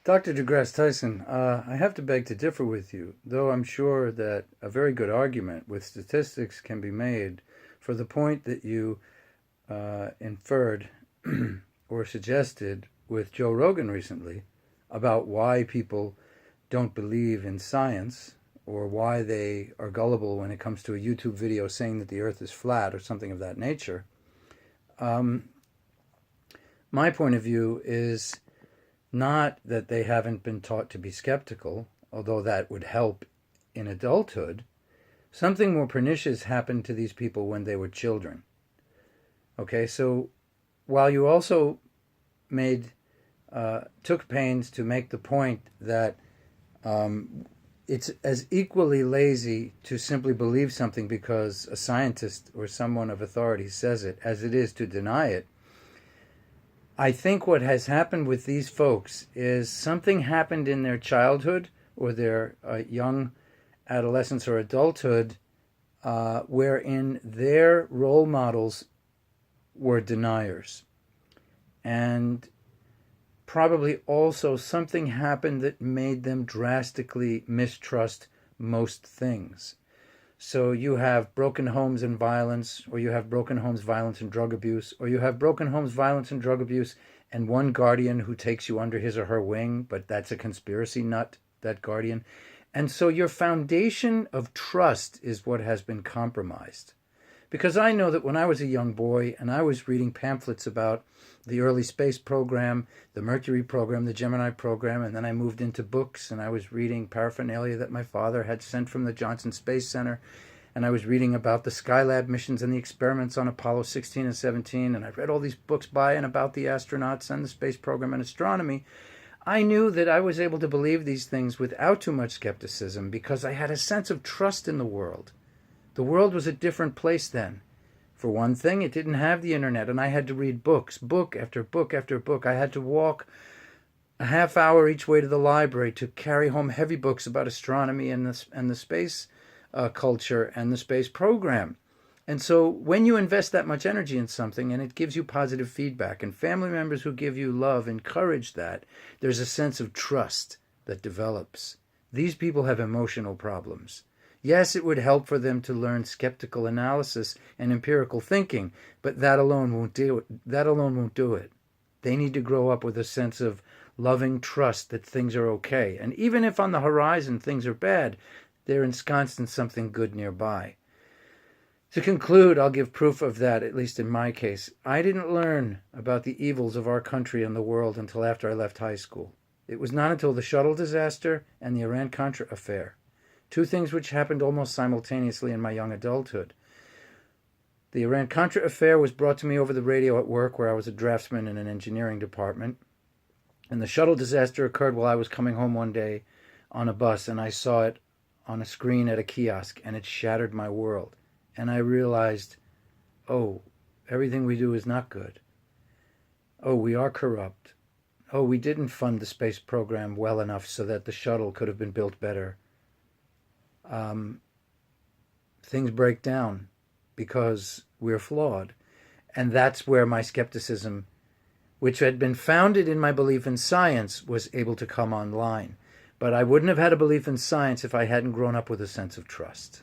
Dr. Grasse Tyson, I have to beg to differ with you, though I'm sure that a very good argument with statistics can be made for the point that you inferred or suggested with Joe Rogan recently about why people don't believe in science or why they are gullible when it comes to a YouTube video saying that the earth is flat or something of that nature. Um, my point of view is not that they haven't been taught to be skeptical, although that would help in adulthood. Something more pernicious happened to these people when they were children. Okay, so while you also took pains to make the point that it's as equally lazy to simply believe something because a scientist or someone of authority says it as it is to deny it, I think what has happened with these folks is something happened in their childhood or their young adolescence or adulthood wherein their role models were deniers. And probably also something happened that made them drastically mistrust most things. So you have broken homes and violence, or you have broken homes, violence, and drug abuse, or you have broken homes, violence, and drug abuse, and one guardian who takes you under his or her wing, but that's a conspiracy nut, that guardian. And so your foundation of trust is what has been compromised. Because I know that when I was a young boy and I was reading pamphlets about the early space program, the Mercury program, the Gemini program, and then I moved into books and I was reading paraphernalia that my father had sent from the Johnson Space Center, and I was reading about the Skylab missions and the experiments on Apollo 16 and 17, and I read all these books by and about the astronauts and the space program and astronomy. I knew that I was able to believe these things without too much skepticism because I had a sense of trust in the world. The world was a different place then. For one thing, it didn't have the internet, and I had to read books, book after book after book. I had to walk a half hour each way to the library to carry home heavy books about astronomy and the space culture and the space program. And so when you invest that much energy in something and it gives you positive feedback, and family members who give you love encourage that, there's a sense of trust that develops. These people have emotional problems. Yes, it would help for them to learn skeptical analysis and empirical thinking, but that alone won't do it. That alone won't do it. They need to grow up with a sense of loving trust that things are okay. And even if on the horizon things are bad, they're ensconced in something good nearby. To conclude, I'll give proof of that, at least in my case. I didn't learn about the evils of our country and the world until after I left high school. It was not until the shuttle disaster and the Iran-Contra affair. Two things which happened almost simultaneously in my young adulthood. The Iran-Contra affair was brought to me over the radio at work, where I was a draftsman in an engineering department. And the shuttle disaster occurred while I was coming home one day on a bus, and I saw it on a screen at a kiosk, and it shattered my world. And I realized, oh, everything we do is not good. Oh, we are corrupt. Oh, we didn't fund the space program well enough so that the shuttle could have been built better. Things break down because we're flawed. And that's where my skepticism, which had been founded in my belief in science, was able to come online. But I wouldn't have had a belief in science if I hadn't grown up with a sense of trust.